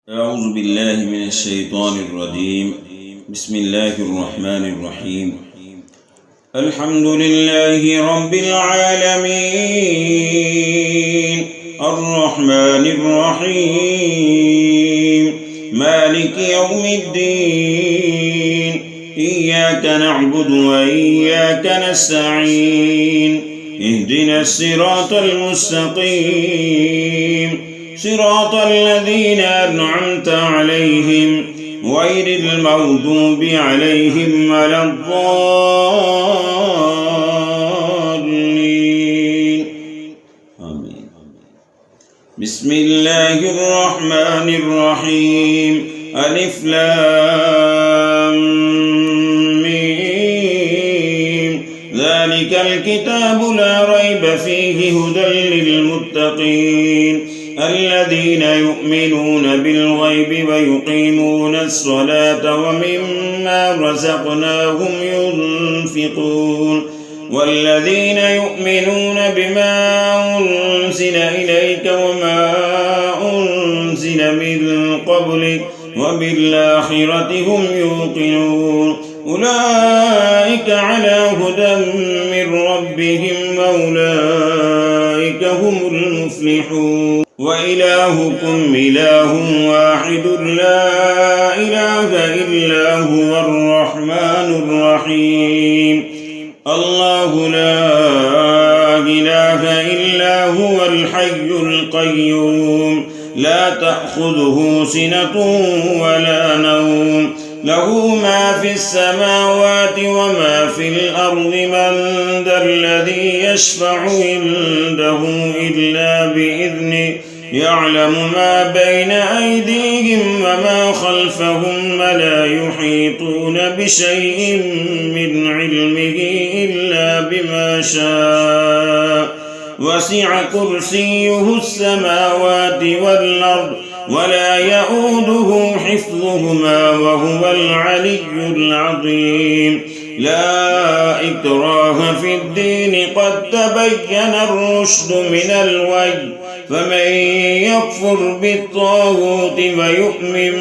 أعوذ بالله من الشيطان الرجيم. بسم الله الرحمن الرحيم. الحمد لله رب العالمين الرحمن الرحيم مالك يوم الدين إياك نعبد وإياك نستعين اهدنا الصراط المستقيم صراط الذين أنعمت عليهم غير المغضوب عليهم ولا الضالين آمين. بسم الله الرحمن الرحيم ألف لام ميم ذلك الكتاب لا ريب فيه هدى للمتقين الذين يؤمنون بالغيب ويقيمون الصلاة ومما رزقناهم ينفقون والذين يؤمنون بما أنزل إليك وما أنزل من قبلك وبالآخرة هم يوقنون أولئك على هدى من ربهم وأولئك هم المفلحون وإلهكم إله واحد لا إله إلا هو الرحمن الرحيم الله لا إله إلا هو الحي القيوم لا تأخذه سنة ولا نوم له ما في السماوات وما في الأرض من ذا الذي يشفع عنده إلا بإذنه يعلم ما بين أيديهم وما خلفهم ولا يحيطون بشيء من علمه إلا بما شاء وسع كرسيه السماوات والأرض ولا يؤوده حفظهما وهو العلي العظيم لا إكراه في الدين قد تبين الرشد من الغي فمن يكفر بالطاغوت ويؤمن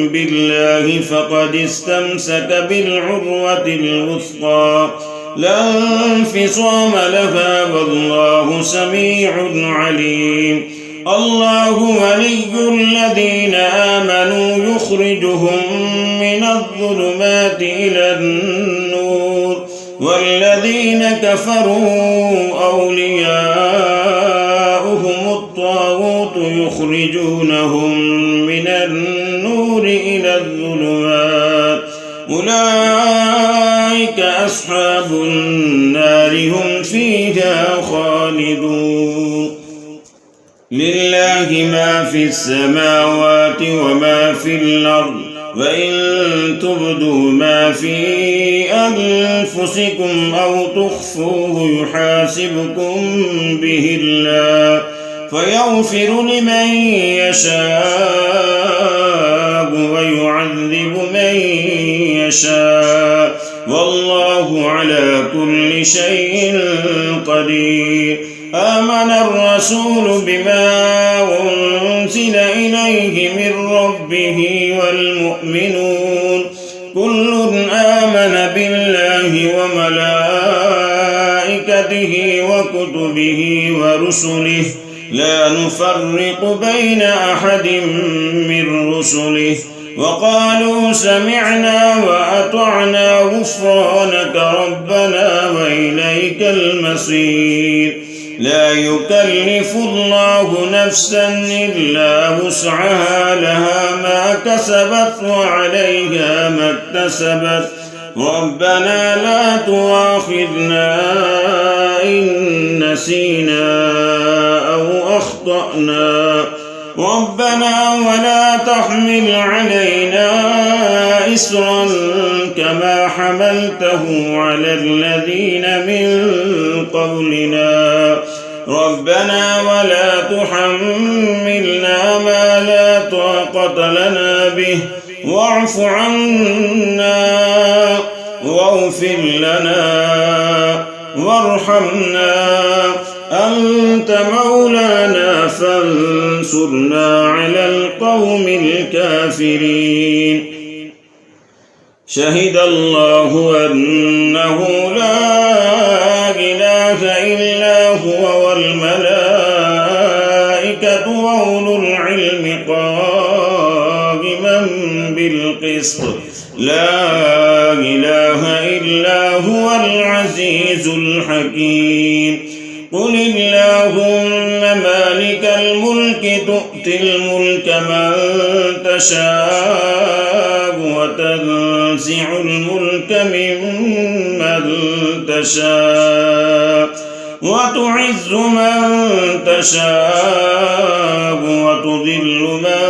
بالله فقد استمسك بالعروة الوثقى لا انفصام لها والله سميع عليم الله ولي الذين آمنوا يخرجهم من الظلمات إلى النور والذين كفروا أولياؤهم الطاغوت يخرجونهم من النور إلى الظلمات أولئك أصحاب النار هم فيها خالدون لله ما في السماوات وما في الأرض وإن تبدوا ما في أنفسكم أو تخفوه يحاسبكم به الله فيغفر لمن يشاء ويعذب من يشاء والله على كل شيء قدير آمن الرسول بما أنزل إليه من ربه والمؤمنون كل آمن بالله وملائكته وكتبه ورسله لا نفرق بين أحد من رسله وقالوا سمعنا وأطعنا غفرانك ربنا وإليك المصير لا يكلف الله نفسا إلا وسعها لها ما كسبت وعليها ما اكتسبت ربنا لا تؤاخذنا إن نسينا أو أخطأنا ربنا ولا تحمل علينا إسرا كما حملته على الذين من قبلنا ربنا ولا تحملنا ما لا طاقة لنا به واعف عنا واغفر لنا وارحمنا أنت مولانا فانصرنا على القوم القوم الكافرين. شهد الله أنه لا إله إلا هو والملائكة وأولو العلم قائما بالقسط لا إله إلا هو العزيز الحكيم. قل اللهم مالك الملك تؤتي الملك من تشاء وتنزع الملك ممن تشاء وتعز من تشاء وتذل من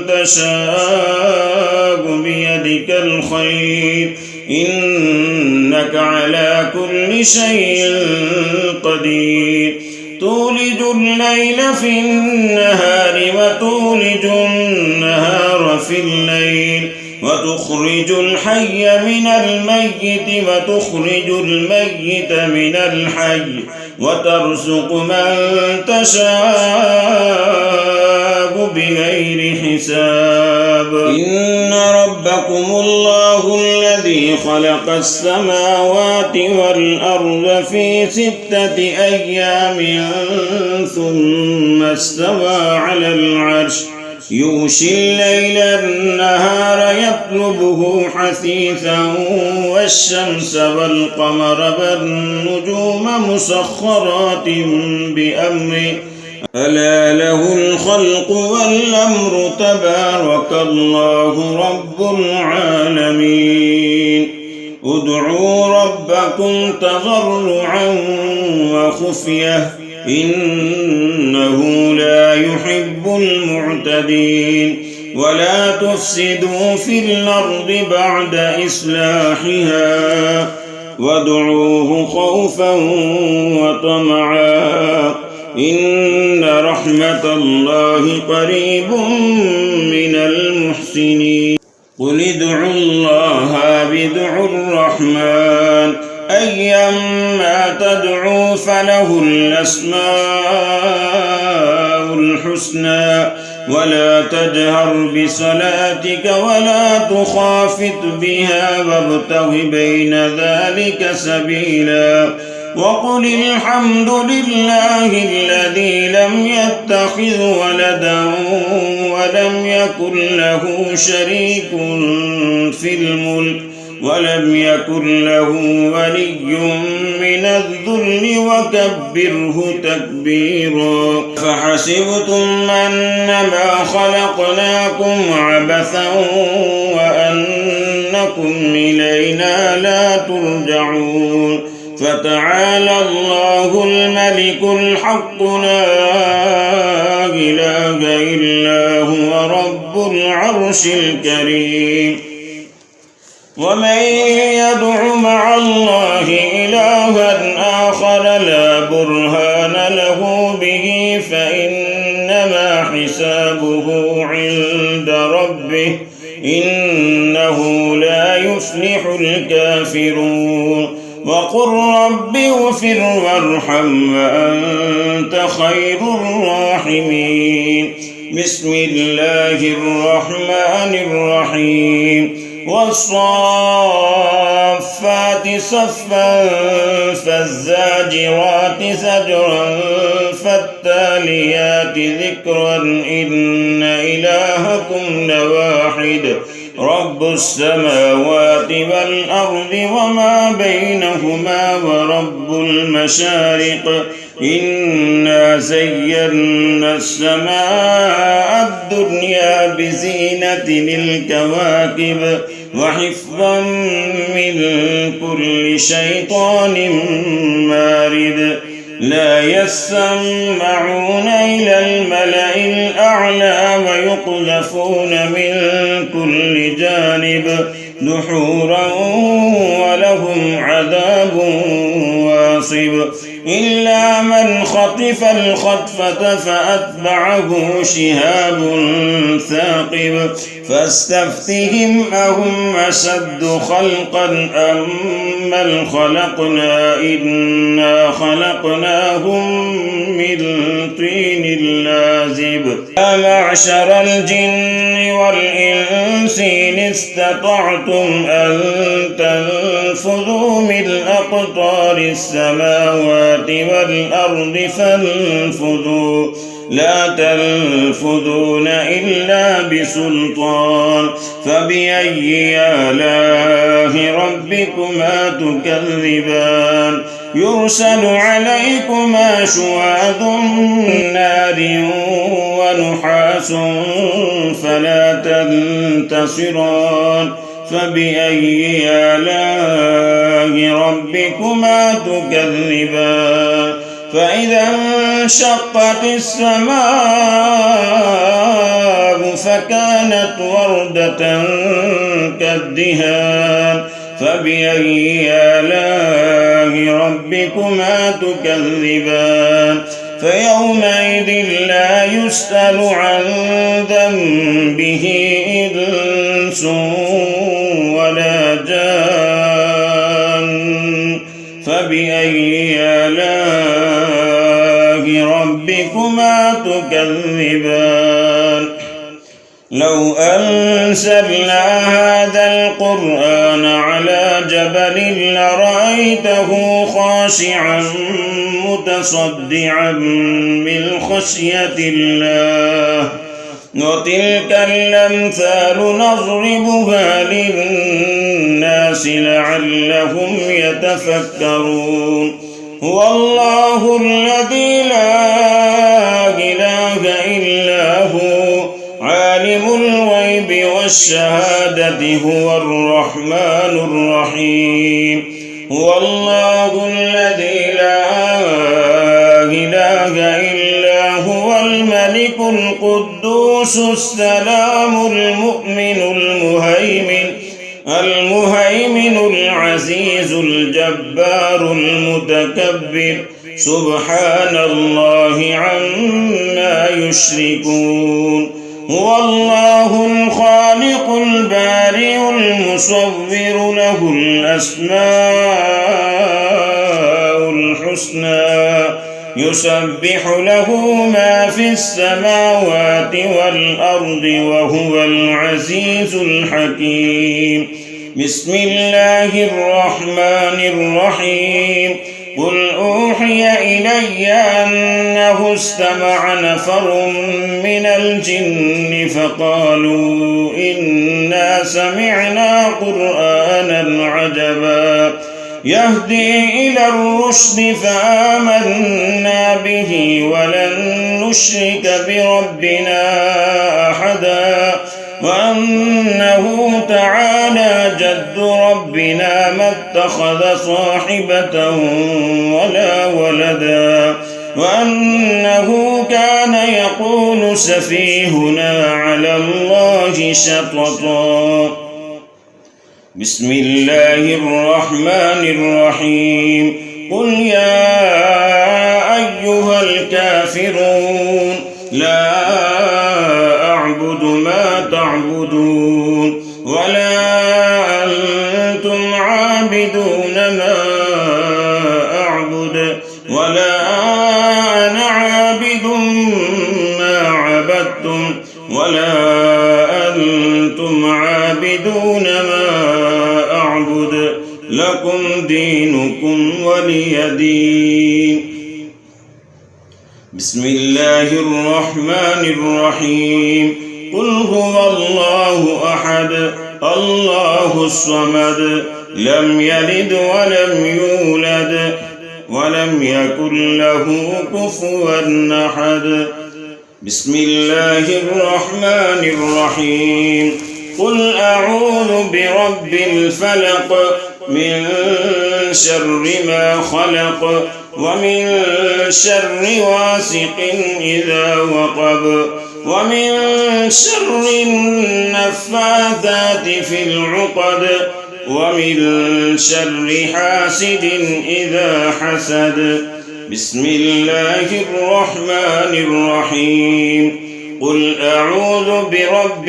تشاء بيدك الخير إنك على كل شيء قدير. تولج الليل في النهار وتولج النهار في الليل وتخرج الحي من الميت وتخرج الميت من الحي وترزق من تشاء بغير حساب. إن ربكم الله الذي خلق السماوات والأرض في 6 أيام ثم استوى على العرش يغشي الليل النهار يطلبه حثيثا والشمس والقمر والنجوم مسخرات بأمره ألا له الخلق والأمر تبارك الله رب العالمين. ادعوا ربكم تضرعا وخفية إنه لا يحب المعتدين. ولا تفسدوا في الأرض بعد إصلاحها وادعوه خوفا وطمعا إن رحمة الله قريب من المحسنين. قل ادعوا الله بدعوا الرحمن أيما تدعوا فله الأسماء الحسنى ولا تجهر بصلاتك ولا تخافت بها وابتغ بين ذلك سبيلا. وقل الحمد لله الذي لم يتخذ ولدا ولم يكن له شريك في الملك ولم يكن له ولي من الذل وكبره تكبيرا. فحسبتم أنما خلقناكم عبثا وأنكم إلينا لا ترجعون. فتعالى الله الملك الحق لا إله إلا هو رب العرش الكريم. ومن يدع مع الله إلها آخر لا برهان له به فإنما حسابه عند ربه إنه لا يفلح الكافرون. وقل رب اغفر وارحم وأنت خير الراحمين. بسم الله الرحمن الرحيم. والصافات صفا فالزاجرات زجرا فالتاليات ذكرا إن إلهكم لواحد رب السماوات والأرض وما بينهما ورب المشارق إنا زينا السماء الدنيا بزينة الكواكب وحفظا من كل شيطان مارد. لا يسمعون إلى الملأ الأعلى ويقذفون من كل جانب دحورا ولهم عذاب واصب. إلا من خطف الخطفة فأتبعه شهاب ثاقب فاستفتهم أهم أشد خلقا أم من خلقنا إنا خلقناهم من طين لازب يا معشر الجن والإنس إن استطعتم أن تنفذوا من أقطار السماوات والأرض فانفذوا لا تنفذون إلا بسلطان فبأي آلاء ربكما تكذبان يرسل عليكما شواظ نار ونحاس فلا تنتصران فبأي آلاء ربكما تكذبان فإذا انشقت السماء فكانت وردة كالدهان فبأي آلاء ربكما تكذبان فيومئذ لا يسأل عن ذنبه إنس ولا جان فبأي آلاء ربكما تكذبان لو أنزلنا هذا القرآن على جبل لرأيته خاشعا متصدعا من خشية الله وتلك الأمثال نضربها للناس لعلهم يتفكرون هو الله الذي لا إله إلا هو عالم الغيب والشهادة هو الرحمن الرحيم هو الله الذي لا إله إلا هو الملك القدوس السلام المؤمن المهيمن العزيز الجبار المتكبر سبحان الله عما يشركون هو الله الخالق البارئ المصور له الأسماء الحسنى يسبح له ما في السماوات والأرض وهو العزيز الحكيم بسم الله الرحمن الرحيم قل أوحي إلي أنه استمع نفر من الجن فقالوا إنا سمعنا قرآنا عجبا يهدي إلى الرشد فآمنا به ولن نشرك بربنا أحدا وأنه تعالى جد ربنا ما اتخذ صاحبة ولا ولدا وأنه كان يقول سفيهنا على الله شططا بسم الله الرحمن الرحيم قل يا أيها الكافرون لا أعبد ما تعبدون ولا أنتم عابدون ما أعبد ولا أنا عابد ما عبدتم ولا أنتم عابدون ما أعبد لكم دينكم ولي دين بسم الله الرحمن الرحيم قل هو الله أحد الله الصمد لم يلد ولم يولد ولم يكن له كفوا أحد بسم الله الرحمن الرحيم قل أعوذ برب الفلق من شر ما خلق ومن شر غاسق إذا وقب ومن شر النفاثات في العقد ومن شر حاسد إذا حسد بسم الله الرحمن الرحيم قل أعوذ برب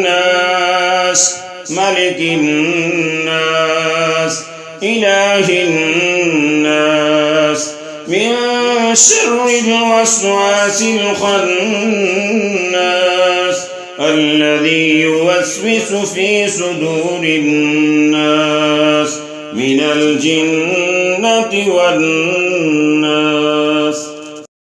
الناس ملك الناس إله الناس من شر الوسواس الخناس الذي يوسوس في صدور الناس من الجنة والناس.